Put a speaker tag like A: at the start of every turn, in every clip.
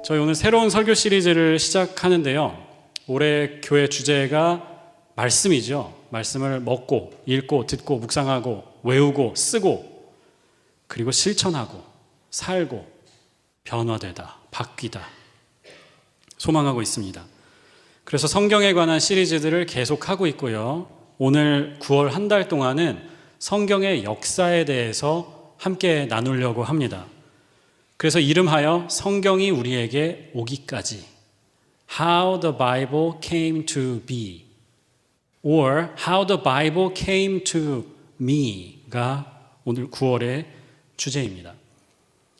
A: 저희 오늘 새로운 설교 시리즈를 시작하는데요. 올해 교회 주제가 말씀이죠. 말씀을 먹고, 읽고, 듣고, 묵상하고, 외우고, 쓰고, 그리고 실천하고, 살고, 변화되다, 바뀌다, 소망하고 있습니다. 그래서 성경에 관한 시리즈들을 계속하고 있고요. 오늘 9월 한 달 동안은 성경의 역사에 대해서 함께 나누려고 합니다. 그래서 이름하여 성경이 우리에게 오기까지 How the Bible came to be or How the Bible came to me가 오늘 9월의 주제입니다.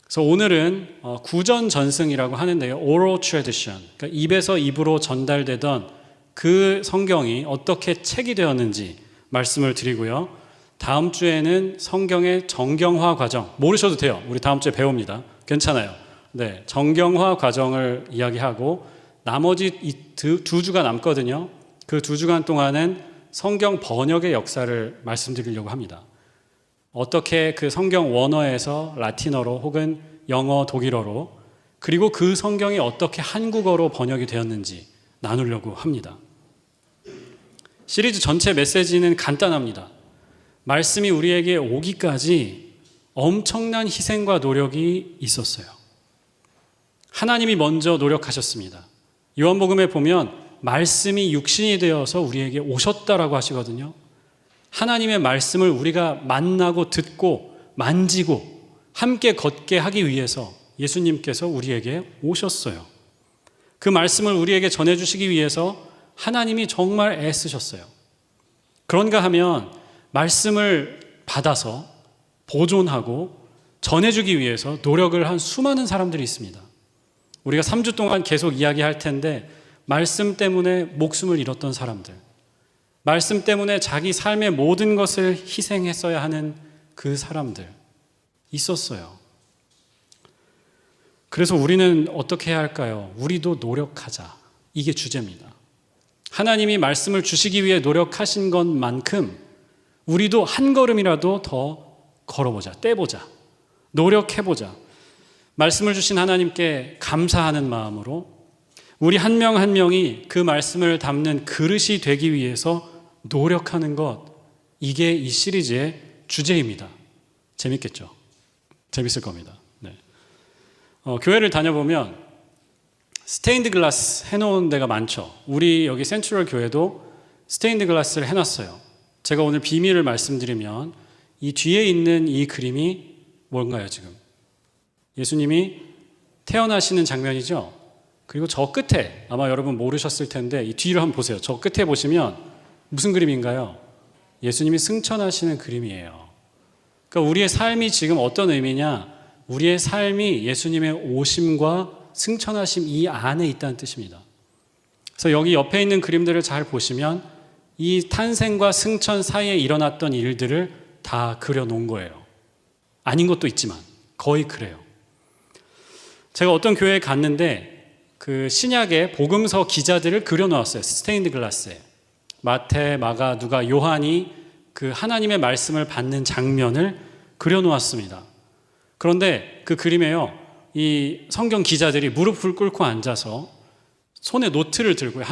A: 그래서 오늘은 구전전승이라고 하는데요. oral tradition, 그러니까 입에서 입으로 전달되던 그 성경이 어떻게 책이 되었는지 말씀을 드리고요. 다음 주에는 성경의 정경화 과정, 모르셔도 돼요. 우리 다음 주에 배웁니다. 괜찮아요. 네, 정경화 과정을 이야기하고 나머지 두 주가 남거든요. 그 2주간 동안은 성경 번역의 역사를 말씀드리려고 합니다. 어떻게 그 성경 원어에서 라틴어로 혹은 영어, 독일어로 그리고 그 성경이 어떻게 한국어로 번역이 되었는지 나누려고 합니다. 시리즈 전체 메시지는 간단합니다. 말씀이 우리에게 오기까지 엄청난 희생과 노력이 있었어요. 하나님이 먼저 노력하셨습니다. 요한복음에 보면 말씀이 육신이 되어서 우리에게 오셨다라고 하시거든요. 하나님의 말씀을 우리가 만나고 듣고 만지고 함께 걷게 하기 위해서 예수님께서 우리에게 오셨어요. 그 말씀을 우리에게 전해주시기 위해서 하나님이 정말 애쓰셨어요. 그런가 하면 말씀을 받아서 보존하고 전해주기 위해서 노력을 한 수많은 사람들이 있습니다. 우리가 3주 동안 계속 이야기할 텐데 말씀 때문에 목숨을 잃었던 사람들, 말씀 때문에 자기 삶의 모든 것을 희생했어야 하는 그 사람들 있었어요. 그래서 우리는 어떻게 해야 할까요? 우리도 노력하자. 이게 주제입니다. 하나님이 말씀을 주시기 위해 노력하신 것만큼 우리도 한 걸음이라도 더 걸어보자, 떼보자, 노력해보자. 말씀을 주신 하나님께 감사하는 마음으로 우리 한 명 한 명이 그 말씀을 담는 그릇이 되기 위해서 노력하는 것, 이게 이 시리즈의 주제입니다. 재밌겠죠? 재밌을 겁니다. 네. 교회를 다녀보면 스테인드 글라스 해놓은 데가 많죠. 우리 여기 센트럴 교회도 스테인드 글라스를 해놨어요. 제가 오늘 비밀을 말씀드리면 이 뒤에 있는 이 그림이 뭔가요 지금? 예수님이 태어나시는 장면이죠. 그리고 저 끝에 아마 여러분 모르셨을 텐데 이 뒤를 한번 보세요. 저 끝에 보시면 무슨 그림인가요? 예수님이 승천하시는 그림이에요. 그러니까 우리의 삶이 지금 어떤 의미냐? 우리의 삶이 예수님의 오심과 승천하심 이 안에 있다는 뜻입니다. 그래서 여기 옆에 있는 그림들을 잘 보시면 이 탄생과 승천 사이에 일어났던 일들을 다 그려놓은 거예요. 아닌 것도 있지만 거의 그래요. 제가 어떤 교회에 갔는데 그 신약의 복음서 기자들을 그려놓았어요. 스테인드 글라스에. 마태, 마가, 누가, 요한이 그 하나님의 말씀을 받는 장면을 그려놓았습니다. 그런데 그 그림에요, 이 성경 기자들이 무릎을 꿇고 앉아서 손에 노트를 들고요.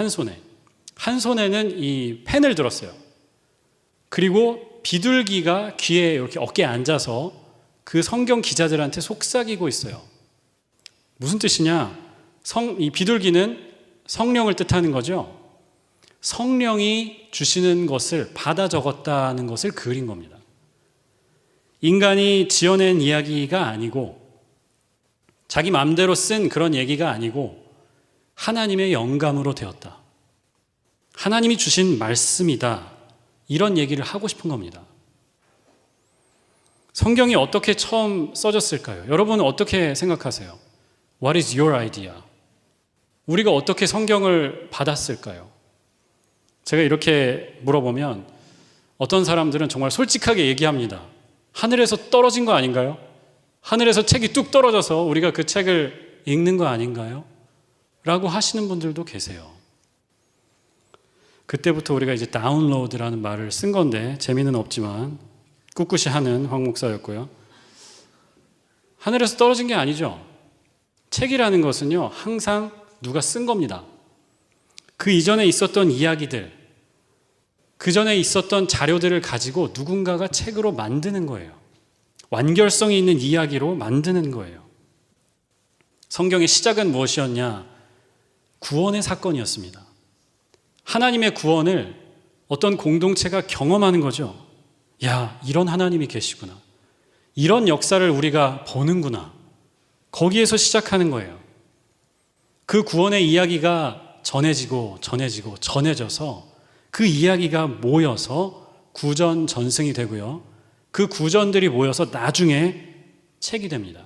A: 한 손에는 이 펜을 들었어요. 그리고 비둘기가 귀에 이렇게 어깨에 앉아서 그 성경 기자들한테 속삭이고 있어요. 무슨 뜻이냐? 이 비둘기는 성령을 뜻하는 거죠. 성령이 주시는 것을 받아 적었다는 것을 그린 겁니다. 인간이 지어낸 이야기가 아니고 자기 마음대로 쓴 그런 얘기가 아니고 하나님의 영감으로 되었다. 하나님이 주신 말씀이다. 이런 얘기를 하고 싶은 겁니다. 성경이 어떻게 처음 써졌을까요? 여러분은 어떻게 생각하세요? What is your idea? 우리가 어떻게 성경을 받았을까요? 제가 이렇게 물어보면 어떤 사람들은 정말 솔직하게 얘기합니다. 하늘에서 떨어진 거 아닌가요? 하늘에서 책이 뚝 떨어져서 우리가 그 책을 읽는 거 아닌가요? 라고 하시는 분들도 계세요. 그때부터 우리가 이제 다운로드라는 말을 쓴 건데 재미는 없지만 꿋꿋이 하는 황 목사였고요. 하늘에서 떨어진 게 아니죠. 책이라는 것은요, 항상 누가 쓴 겁니다. 그 이전에 있었던 이야기들, 그 전에 있었던 자료들을 가지고 누군가가 책으로 만드는 거예요. 완결성이 있는 이야기로 만드는 거예요. 성경의 시작은 무엇이었냐? 구원의 사건이었습니다. 하나님의 구원을 어떤 공동체가 경험하는 거죠. 야, 이런 하나님이 계시구나. 이런 역사를 우리가 보는구나. 거기에서 시작하는 거예요. 그 구원의 이야기가 전해져서 그 이야기가 모여서 구전 전승이 되고요. 그 구전들이 모여서 나중에 책이 됩니다.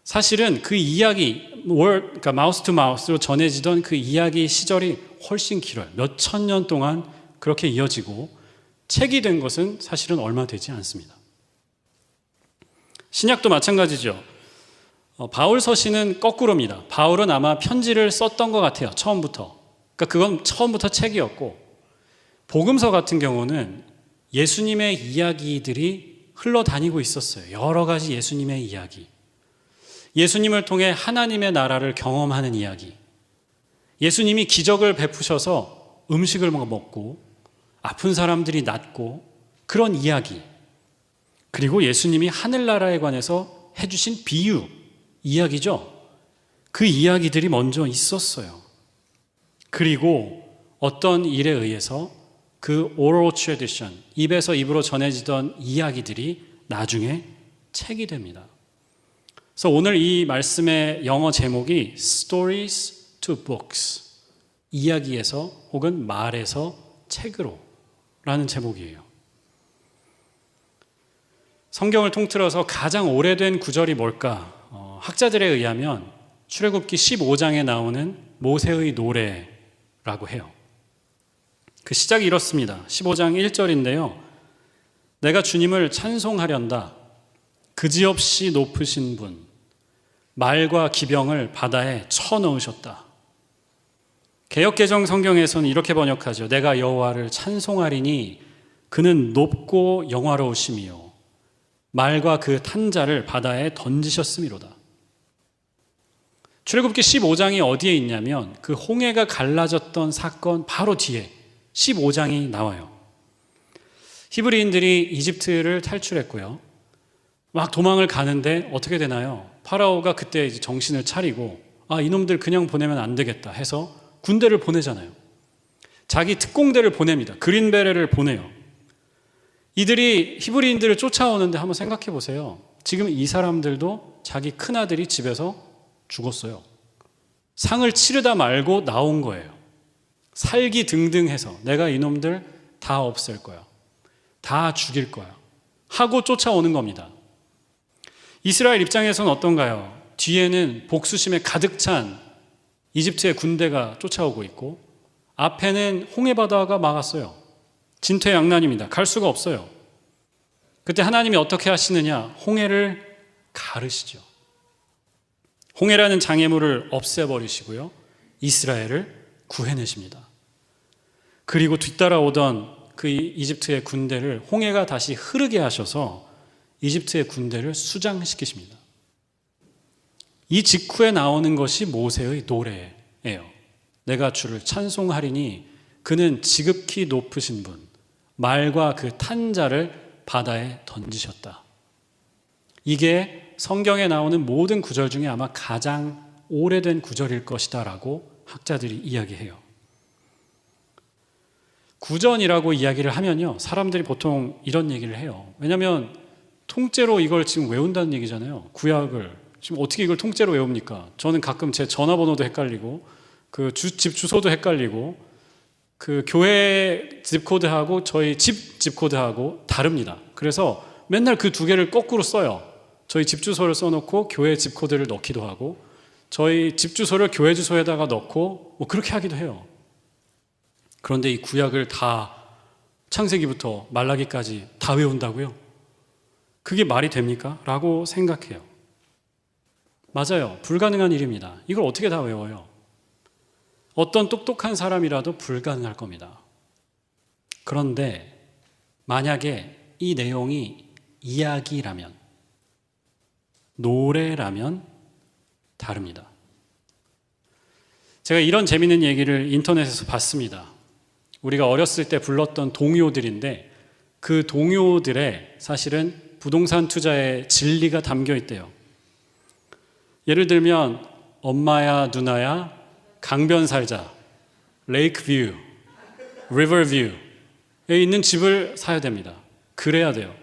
A: 사실은 그 이야기, 그러니까 마우스 투 마우스로 전해지던 그 이야기 시절이 훨씬 길어요. 몇천 년 동안 그렇게 이어지고 책이 된 것은 사실은 얼마 되지 않습니다. 신약도 마찬가지죠. 바울 서신은 거꾸로입니다. 바울은 아마 편지를 썼던 것 같아요. 처음부터. 그러니까 그건 처음부터 책이었고, 복음서 같은 경우는 예수님의 이야기들이 흘러다니고 있었어요. 여러 가지 예수님의 이야기. 예수님을 통해 하나님의 나라를 경험하는 이야기. 예수님이 기적을 베푸셔서 음식을 먹고 아픈 사람들이 낫고 그런 이야기. 그리고 예수님이 하늘나라에 관해서 해주신 비유, 이야기죠. 그 이야기들이 먼저 있었어요. 그리고 어떤 일에 의해서 그 oral tradition, 입에서 입으로 전해지던 이야기들이 나중에 책이 됩니다. 그래서 오늘 이 말씀의 영어 제목이 Stories to Books, 이야기에서 혹은 말에서 책으로 라는 제목이에요. 성경을 통틀어서 가장 오래된 구절이 뭘까? 학자들에 의하면 출애굽기 15장에 나오는 모세의 노래라고 해요. 그 시작이 이렇습니다. 15장 1절인데요. 내가 주님을 찬송하련다. 그지없이 높으신 분, 말과 기병을 바다에 쳐넣으셨다. 개역개정 성경에서는 이렇게 번역하죠. 내가 여호와를 찬송하리니 그는 높고 영화로우심이요 말과 그 탄자를 바다에 던지셨음이로다. 출애굽기 15장이 어디에 있냐면 그 홍해가 갈라졌던 사건 바로 뒤에 15장이 나와요. 히브리인들이 이집트를 탈출했고요. 막 도망을 가는데 어떻게 되나요? 파라오가 그때 이제 정신을 차리고 이놈들 그냥 보내면 안 되겠다 해서 군대를 보내잖아요. 자기 특공대를 보냅니다. 그린베레를 보내요. 이들이 히브리인들을 쫓아오는데 한번 생각해 보세요. 지금 이 사람들도 자기 큰아들이 집에서 죽었어요. 상을 치르다 말고 나온 거예요. 살기 등등해서 내가 이놈들 다 없앨 거야. 다 죽일 거야. 하고 쫓아오는 겁니다. 이스라엘 입장에서는 어떤가요? 뒤에는 복수심에 가득 찬 이집트의 군대가 쫓아오고 있고 앞에는 홍해바다가 막았어요. 진퇴양난입니다. 갈 수가 없어요. 그때 하나님이 어떻게 하시느냐? 홍해를 가르시죠. 홍해라는 장애물을 없애버리시고요. 이스라엘을 구해내십니다. 그리고 뒤따라오던 그 이집트의 군대를 홍해가 다시 흐르게 하셔서 이집트의 군대를 수장시키십니다. 이 직후에 나오는 것이 모세의 노래예요. 내가 주를 찬송하리니 그는 지극히 높으신 분, 말과 그 탄자를 바다에 던지셨다. 이게 성경에 나오는 모든 구절 중에 아마 가장 오래된 구절일 것이다 라고 학자들이 이야기해요. 구전이라고 이야기를 하면요, 사람들이 보통 이런 얘기를 해요. 왜냐하면 통째로 이걸 지금 외운다는 얘기잖아요. 구약을 지금 어떻게 이걸 통째로 외웁니까? 저는 가끔 제 전화번호도 헷갈리고 그 집 주소도 헷갈리고 그 교회 집코드하고 저희 집 집코드하고 다릅니다. 그래서 맨날 그 두 개를 거꾸로 써요. 저희 집 주소를 써놓고 교회 집코드를 넣기도 하고 저희 집 주소를 교회 주소에다가 넣고 뭐 그렇게 하기도 해요. 그런데 이 구약을 다 창세기부터 말라기까지 다 외운다고요? 그게 말이 됩니까? 라고 생각해요. 맞아요. 불가능한 일입니다. 이걸 어떻게 다 외워요? 어떤 똑똑한 사람이라도 불가능할 겁니다. 그런데 만약에 이 내용이 이야기라면, 노래라면 다릅니다. 제가 이런 재미있는 얘기를 인터넷에서 봤습니다. 우리가 어렸을 때 불렀던 동요들인데 그 동요들에 사실은 부동산 투자의 진리가 담겨 있대요. 예를 들면 엄마야 누나야 강변 살자, 레이크 뷰, 리버 뷰에 있는 집을 사야 됩니다. 그래야 돼요.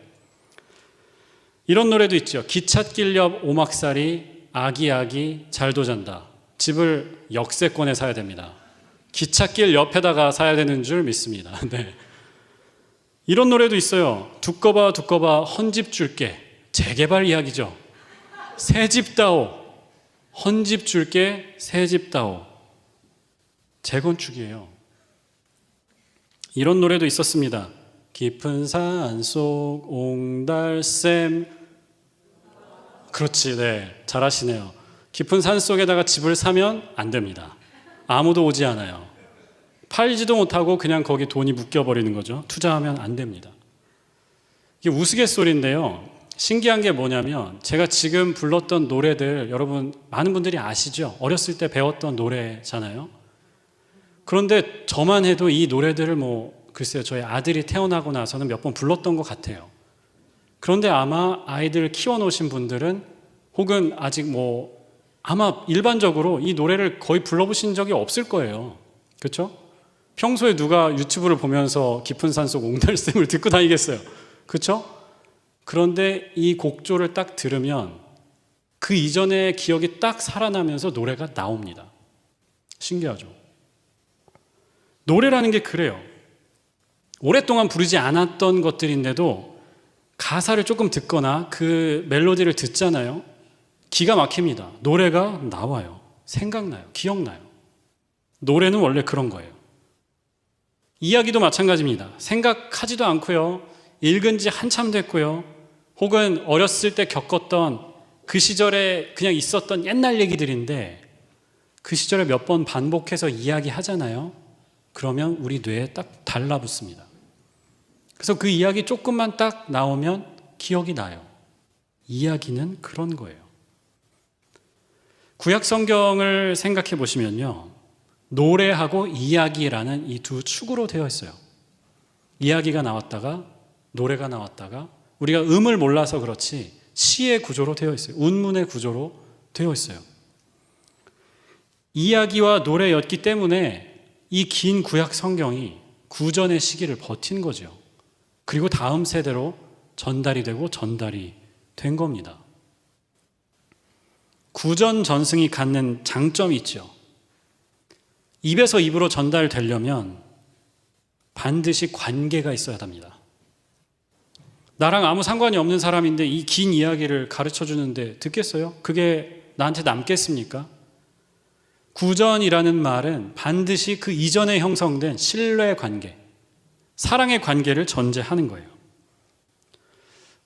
A: 이런 노래도 있죠. 기찻길 옆 오막살이 아기아기 잘도 잔다. 집을 역세권에 사야 됩니다. 기찻길 옆에다가 사야 되는 줄 믿습니다. 네. 이런 노래도 있어요. 두꺼봐 두꺼봐 헌집 줄게. 재개발 이야기죠. 새집 다오. 헌집 줄게 새집 다오. 재건축이에요. 이런 노래도 있었습니다. 깊은 산속 옹달샘. 그렇지, 네, 잘하시네요. 깊은 산속에다가 집을 사면 안 됩니다. 아무도 오지 않아요. 팔지도 못하고 그냥 거기 돈이 묶여버리는 거죠. 투자하면 안 됩니다. 이게 우스갯소리인데요. 신기한 게 뭐냐면 제가 지금 불렀던 노래들 여러분 많은 분들이 아시죠? 어렸을 때 배웠던 노래잖아요. 그런데 저만 해도 이 노래들을 글쎄요, 저희 아들이 태어나고 나서는 몇 번 불렀던 것 같아요. 그런데 아마 아이들 키워놓으신 분들은 혹은 아직 아마 일반적으로 이 노래를 거의 불러보신 적이 없을 거예요. 그렇죠? 평소에 누가 유튜브를 보면서 깊은 산속 옹달샘을 듣고 다니겠어요. 그렇죠? 그런데 이 곡조를 딱 들으면 그 이전의 기억이 딱 살아나면서 노래가 나옵니다. 신기하죠? 노래라는 게 그래요. 오랫동안 부르지 않았던 것들인데도 가사를 조금 듣거나 그 멜로디를 듣잖아요. 기가 막힙니다. 노래가 나와요. 생각나요. 기억나요. 노래는 원래 그런 거예요. 이야기도 마찬가지입니다. 생각하지도 않고요. 읽은 지 한참 됐고요. 혹은 어렸을 때 겪었던 그 시절에 그냥 있었던 옛날 얘기들인데 그 시절에 몇 번 반복해서 이야기하잖아요. 그러면 우리 뇌에 딱 달라붙습니다. 그래서 그 이야기 조금만 딱 나오면 기억이 나요. 이야기는 그런 거예요. 구약 성경을 생각해 보시면요. 노래하고 이야기라는 이 두 축으로 되어 있어요. 이야기가 나왔다가 노래가 나왔다가 우리가 음을 몰라서 그렇지 시의 구조로 되어 있어요. 운문의 구조로 되어 있어요. 이야기와 노래였기 때문에 이 긴 구약 성경이 구전의 시기를 버틴 거죠. 그리고 다음 세대로 전달이 되고 전달이 된 겁니다. 구전 전승이 갖는 장점이 있죠. 입에서 입으로 전달되려면 반드시 관계가 있어야 합니다. 나랑 아무 상관이 없는 사람인데 이 긴 이야기를 가르쳐 주는데 듣겠어요? 그게 나한테 남겠습니까? 구전이라는 말은 반드시 그 이전에 형성된 신뢰 관계, 사랑의 관계를 전제하는 거예요.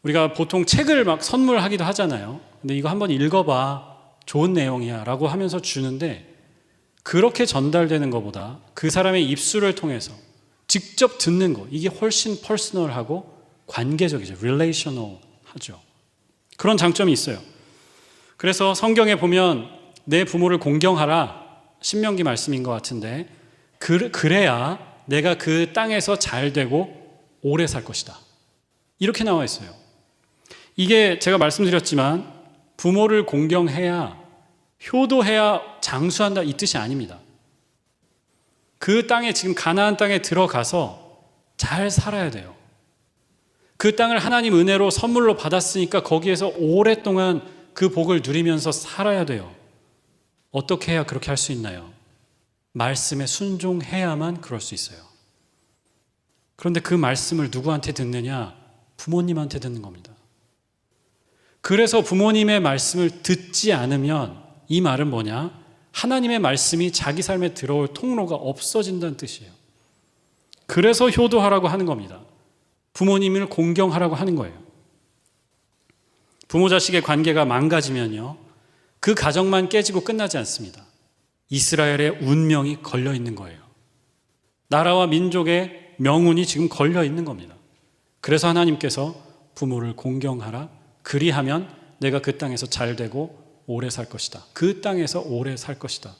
A: 우리가 보통 책을 막 선물하기도 하잖아요. 근데 이거 한번 읽어봐. 좋은 내용이야 라고 하면서 주는데 그렇게 전달되는 것보다 그 사람의 입술을 통해서 직접 듣는 거, 이게 훨씬 퍼스널하고 관계적이죠. 릴레이셔널하죠. 그런 장점이 있어요. 그래서 성경에 보면 내 부모를 공경하라, 신명기 말씀인 것 같은데 그래야 내가 그 땅에서 잘 되고 오래 살 것이다. 이렇게 나와 있어요. 이게 제가 말씀드렸지만 부모를 공경해야, 효도해야 장수한다 이 뜻이 아닙니다. 그 땅에, 지금 가나안 땅에 들어가서 잘 살아야 돼요. 그 땅을 하나님 은혜로 선물로 받았으니까 거기에서 오랫동안 그 복을 누리면서 살아야 돼요. 어떻게 해야 그렇게 할 수 있나요? 말씀에 순종해야만 그럴 수 있어요. 그런데 그 말씀을 누구한테 듣느냐? 부모님한테 듣는 겁니다. 그래서 부모님의 말씀을 듣지 않으면 이 말은 뭐냐? 하나님의 말씀이 자기 삶에 들어올 통로가 없어진다는 뜻이에요. 그래서 효도하라고 하는 겁니다. 부모님을 공경하라고 하는 거예요. 부모 자식의 관계가 망가지면요, 그 가정만 깨지고 끝나지 않습니다. 이스라엘의 운명이 걸려 있는 거예요. 나라와 민족의 명운이 지금 걸려 있는 겁니다. 그래서 하나님께서 부모를 공경하라, 그리하면 내가 그 땅에서 잘 되고 오래 살 것이다. 그 땅에서 오래 살 것이다.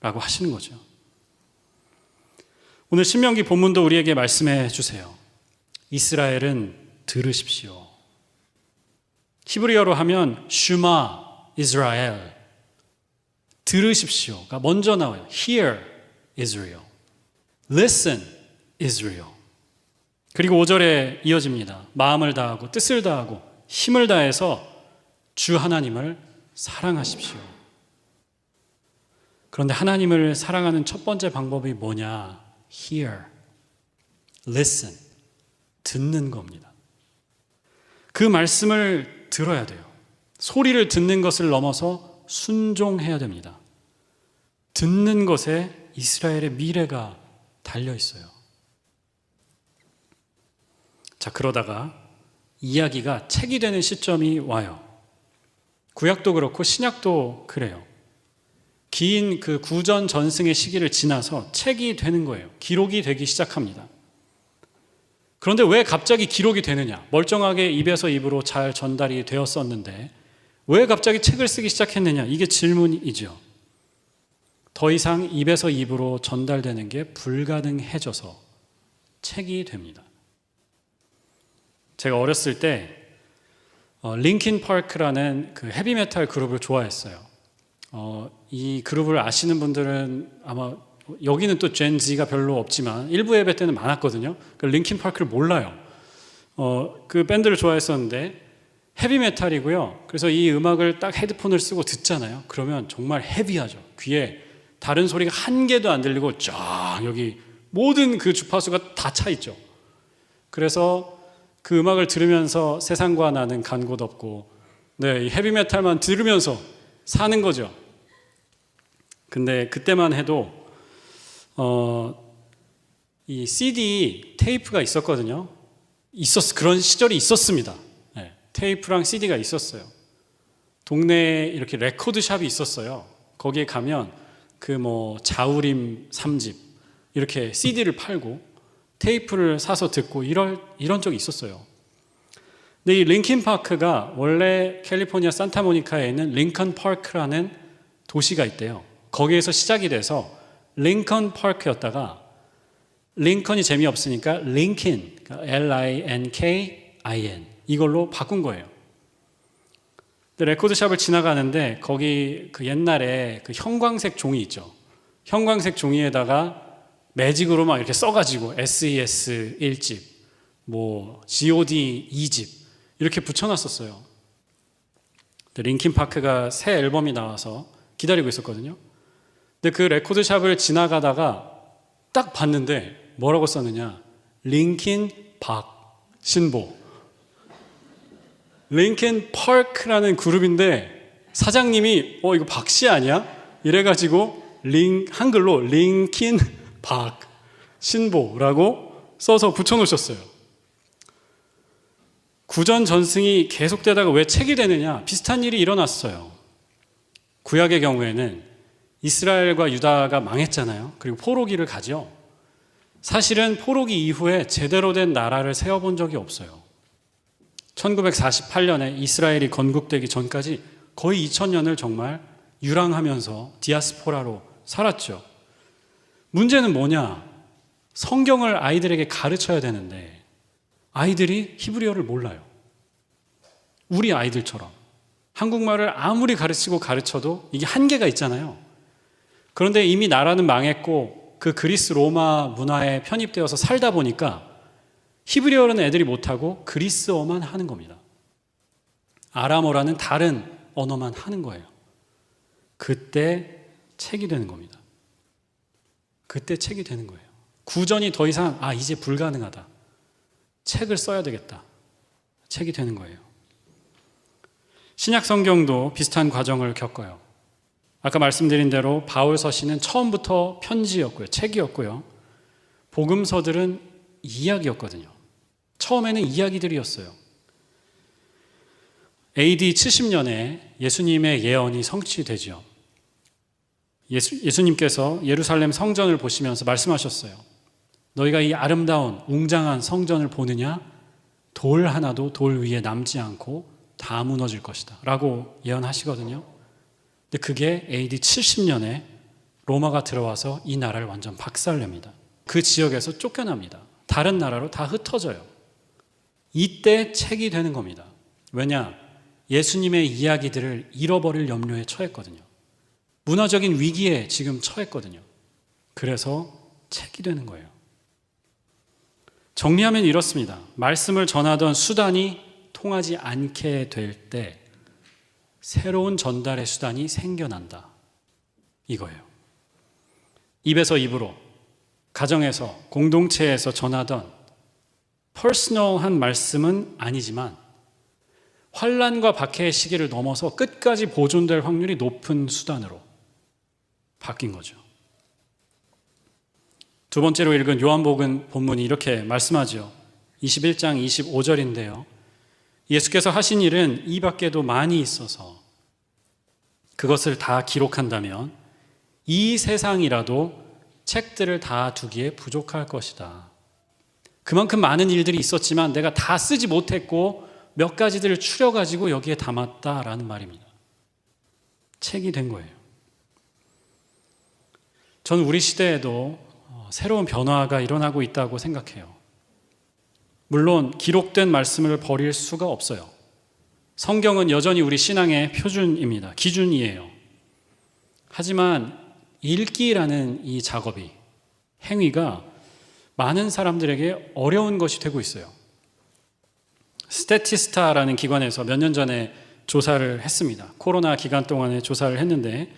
A: 라고 하시는 거죠. 오늘 신명기 본문도 우리에게 말씀해 주세요. 이스라엘은 들으십시오. 히브리어로 하면 슈마 이스라엘, 들으십시오가 먼저 나와요. Hear Israel, Listen Israel. 그리고 5절에 이어집니다. 마음을 다하고 뜻을 다하고 힘을 다해서 주 하나님을 사랑하십시오. 그런데 하나님을 사랑하는 첫 번째 방법이 뭐냐? Hear, listen, 듣는 겁니다. 그 말씀을 들어야 돼요. 소리를 듣는 것을 넘어서 순종해야 됩니다. 듣는 것에 이스라엘의 미래가 달려 있어요. 자, 그러다가 이야기가 책이 되는 시점이 와요. 구약도 그렇고 신약도 그래요. 긴 그 구전 전승의 시기를 지나서 책이 되는 거예요. 기록이 되기 시작합니다. 그런데 왜 갑자기 기록이 되느냐? 멀쩡하게 입에서 입으로 잘 전달이 되었었는데 왜 갑자기 책을 쓰기 시작했느냐? 이게 질문이죠. 더 이상 입에서 입으로 전달되는 게 불가능해져서 책이 됩니다. 제가 어렸을 때 링킨 파크라는 그 헤비메탈 그룹을 좋아했어요. 이 그룹을 아시는 분들은 아마 여기는 또 젠 Z가 별로 없지만 일부 예배 때는 많았거든요. 그 링킨 파크를 몰라요. 그 밴드를 좋아했었는데 헤비메탈이고요. 그래서 이 음악을 딱 헤드폰을 쓰고 듣잖아요. 그러면 정말 헤비하죠. 귀에 다른 소리가 한 개도 안 들리고 쫙 여기 모든 그 주파수가 다 차 있죠. 그래서 그 음악을 들으면서 세상과 나는 간 곳 없고, 네, 이 헤비메탈만 들으면서 사는 거죠. 근데 그때만 해도 이 CD 테이프가 있었거든요. 그런 시절이 있었습니다. 네, 테이프랑 CD가 있었어요. 동네에 이렇게 레코드 샵이 있었어요. 거기에 가면 그 뭐 자우림 3집 이렇게 CD를 팔고 테이프를 사서 듣고 이런 적이 있었어요. 근데 이 링킨 파크가 원래 캘리포니아 산타모니카에 있는 링컨 파크라는 도시가 있대요. 거기에서 시작이 돼서 링컨 파크였다가 링컨이 재미없으니까 링킨, L-I-N-K-I-N 이걸로 바꾼 거예요. 근데 레코드샵을 지나가는데 거기 그 옛날에 그 형광색 종이 있죠. 형광색 종이에다가 매직으로 막 이렇게 써가지고 SES 1집, 뭐 G.O.D 2집 이렇게 붙여놨었어요. 링킨 파크가 새 앨범이 나와서 기다리고 있었거든요. 근데 그 레코드샵을 지나가다가 딱 봤는데 뭐라고 썼느냐? 링킨 박 신보. 링킨 파크라는 그룹인데 사장님이 이거 박씨 아니야? 이래가지고 한글로 링킨 박 신보라고 써서 붙여놓으셨어요. 구전 전승이 계속되다가 왜 책이 되느냐? 비슷한 일이 일어났어요. 구약의 경우에는 이스라엘과 유다가 망했잖아요. 그리고 포로기를 가죠. 사실은 포로기 이후에 제대로 된 나라를 세워본 적이 없어요. 1948년에 이스라엘이 건국되기 전까지 거의 2000년을 정말 유랑하면서 디아스포라로 살았죠. 문제는 뭐냐? 성경을 아이들에게 가르쳐야 되는데 아이들이 히브리어를 몰라요. 우리 아이들처럼. 한국말을 아무리 가르치고 가르쳐도 이게 한계가 있잖아요. 그런데 이미 나라는 망했고 그 그리스 로마 문화에 편입되어서 살다 보니까 히브리어는 애들이 못하고 그리스어만 하는 겁니다. 아람어라는 다른 언어만 하는 거예요. 그때 책이 되는 겁니다. 그때 책이 되는 거예요. 구전이 더 이상 이제 불가능하다. 책을 써야 되겠다. 책이 되는 거예요. 신약 성경도 비슷한 과정을 겪어요. 아까 말씀드린 대로 바울 서신은 처음부터 편지였고요. 책이었고요. 복음서들은 이야기였거든요. 처음에는 이야기들이었어요. AD 70년에 예수님의 예언이 성취되죠. 예수님께서 예루살렘 성전을 보시면서 말씀하셨어요. 너희가 이 아름다운 웅장한 성전을 보느냐? 돌 하나도 돌 위에 남지 않고 다 무너질 것이다 라고 예언하시거든요. 근데 그게 AD 70년에 로마가 들어와서 이 나라를 완전 박살냅니다. 그 지역에서 쫓겨납니다. 다른 나라로 다 흩어져요. 이때 책이 되는 겁니다. 왜냐? 예수님의 이야기들을 잃어버릴 염려에 처했거든요. 문화적인 위기에 지금 처했거든요. 그래서 책이 되는 거예요. 정리하면 이렇습니다. 말씀을 전하던 수단이 통하지 않게 될 때 새로운 전달의 수단이 생겨난다. 이거예요. 입에서 입으로, 가정에서, 공동체에서 전하던 퍼스널한 말씀은 아니지만 환난과 박해의 시기를 넘어서 끝까지 보존될 확률이 높은 수단으로 바뀐 거죠. 두 번째로 읽은 요한복음 본문이 이렇게 말씀하죠. 21장 25절인데요. 예수께서 하신 일은 이 밖에도 많이 있어서 그것을 다 기록한다면 이 세상이라도 책들을 다 두기에 부족할 것이다. 그만큼 많은 일들이 있었지만 내가 다 쓰지 못했고 몇 가지들을 추려가지고 여기에 담았다라는 말입니다. 책이 된 거예요. 저는 우리 시대에도 새로운 변화가 일어나고 있다고 생각해요. 물론 기록된 말씀을 버릴 수가 없어요. 성경은 여전히 우리 신앙의 표준입니다. 기준이에요. 하지만 읽기라는 이 작업이, 행위가 많은 사람들에게 어려운 것이 되고 있어요. 스태티스타라는 기관에서 몇 년 전에 조사를 했습니다. 코로나 기간 동안에 조사를 했는데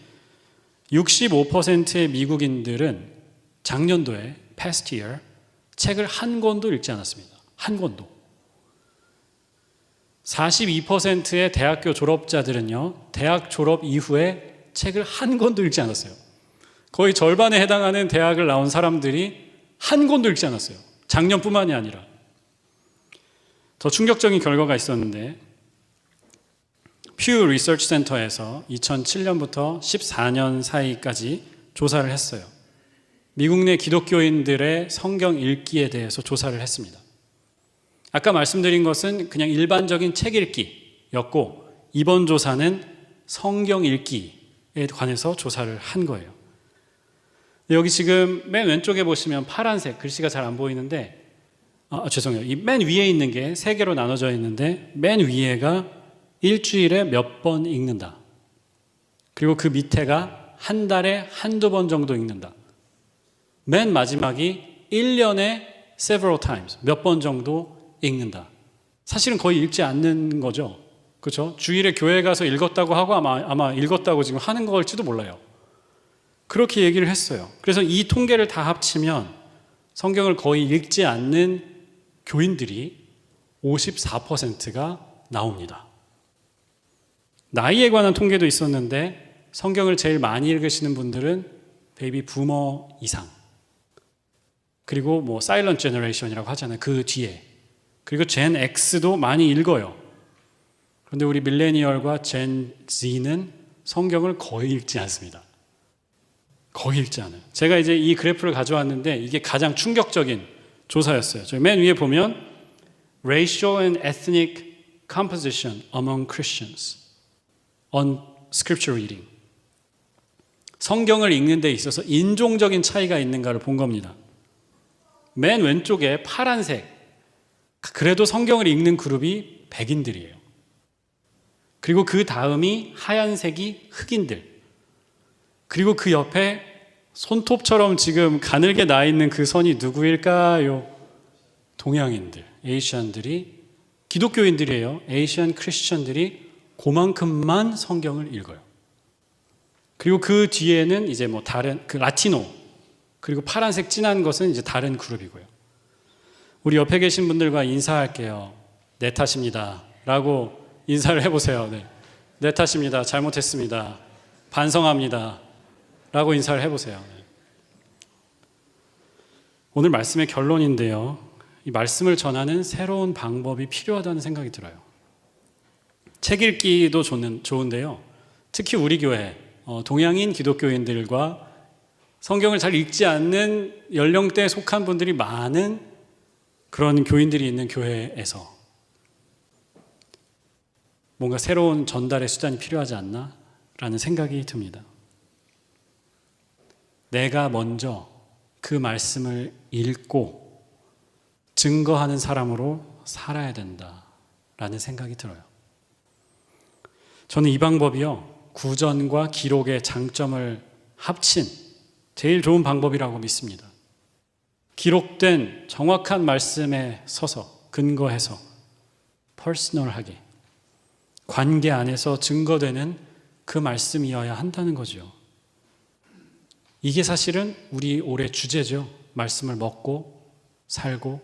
A: 65%의 미국인들은 작년도에 past year 책을 한 권도 읽지 않았습니다. 한 권도. 42%의 대학교 졸업자들은요, 대학 졸업 이후에 책을 한 권도 읽지 않았어요. 거의 절반에 해당하는 대학을 나온 사람들이 한 권도 읽지 않았어요. 작년뿐만이 아니라. 더 충격적인 결과가 있었는데 퓨 리서치 센터에서 2007년부터 14년 사이까지 조사를 했어요. 미국 내 기독교인들의 성경 읽기에 대해서 조사를 했습니다. 아까 말씀드린 것은 그냥 일반적인 책 읽기였고 이번 조사는 성경 읽기에 관해서 조사를 한 거예요. 여기 지금 맨 왼쪽에 보시면 파란색 글씨가 잘 안 보이는데 죄송해요. 이 맨 위에 있는 게 세 개로 나눠져 있는데 맨 위에가 일주일에 몇 번 읽는다. 그리고 그 밑에가 한 달에 한두 번 정도 읽는다. 맨 마지막이 1년에 several times, 몇 번 정도 읽는다. 사실은 거의 읽지 않는 거죠. 그렇죠? 주일에 교회 가서 읽었다고 하고 아마 읽었다고 지금 하는 걸지도 몰라요. 그렇게 얘기를 했어요. 그래서 이 통계를 다 합치면 성경을 거의 읽지 않는 교인들이 54%가 나옵니다. 나이에 관한 통계도 있었는데 성경을 제일 많이 읽으시는 분들은 베이비 부머 이상, 그리고 뭐 사일런트 제너레이션이라고 하잖아요. 그 뒤에. 그리고 젠 X도 많이 읽어요. 그런데 우리 밀레니얼과 젠 Z는 성경을 거의 읽지 않습니다. 거의 읽지 않아요. 제가 이제 이 그래프를 가져왔는데 이게 가장 충격적인 조사였어요. 저희 맨 위에 보면 Racial and Ethnic Composition Among Christians on Scripture Reading. 성경을 읽는 데 있어서 인종적인 차이가 있는가를 본 겁니다. 맨 왼쪽에 파란색, 그래도 성경을 읽는 그룹이 백인들이에요. 그리고 그 다음이 하얀색이 흑인들. 그리고 그 옆에 손톱처럼 지금 가늘게 나 있는 그 선이 누구일까요? 동양인들, 에이시안들이, 기독교인들이에요. 에이시안 크리스천들이 그만큼만 성경을 읽어요. 그리고 그 뒤에는 이제 뭐 다른 그 라티노, 그리고 파란색 진한 것은 이제 다른 그룹이고요. 우리 옆에 계신 분들과 인사할게요. 내 탓입니다. 라고 인사를 해보세요. 네. 내 탓입니다. 잘못했습니다. 반성합니다. 라고 인사를 해보세요. 네. 오늘 말씀의 결론인데요. 이 말씀을 전하는 새로운 방법이 필요하다는 생각이 들어요. 책 읽기도 좋은데요. 특히 우리 교회, 동양인 기독교인들과 성경을 잘 읽지 않는 연령대에 속한 분들이 많은 그런 교인들이 있는 교회에서 뭔가 새로운 전달의 수단이 필요하지 않나? 라는 생각이 듭니다. 내가 먼저 그 말씀을 읽고 증거하는 사람으로 살아야 된다라는 생각이 들어요. 저는 이 방법이요, 구전과 기록의 장점을 합친 제일 좋은 방법이라고 믿습니다. 기록된 정확한 말씀에 서서 근거해서 퍼스널하게 관계 안에서 증거되는 그 말씀이어야 한다는 거죠. 이게 사실은 우리 올해 주제죠. 말씀을 먹고 살고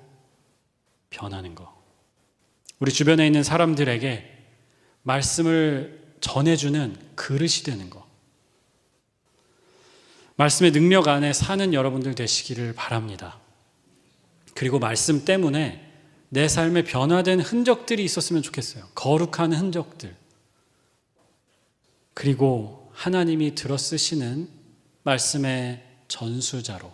A: 변하는 거. 우리 주변에 있는 사람들에게 말씀을 전해주는 그릇이 되는 거. 말씀의 능력 안에 사는 여러분들 되시기를 바랍니다. 그리고 말씀 때문에 내 삶에 변화된 흔적들이 있었으면 좋겠어요. 거룩한 흔적들. 그리고 하나님이 들어쓰시는 말씀의 전수자로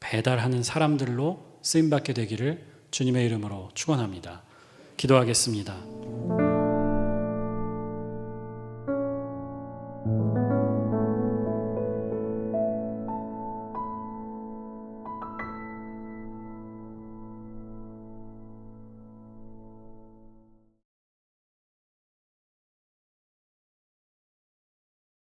A: 배달하는 사람들로 쓰임받게 되기를 주님의 이름으로 축원합니다. 기도하겠습니다.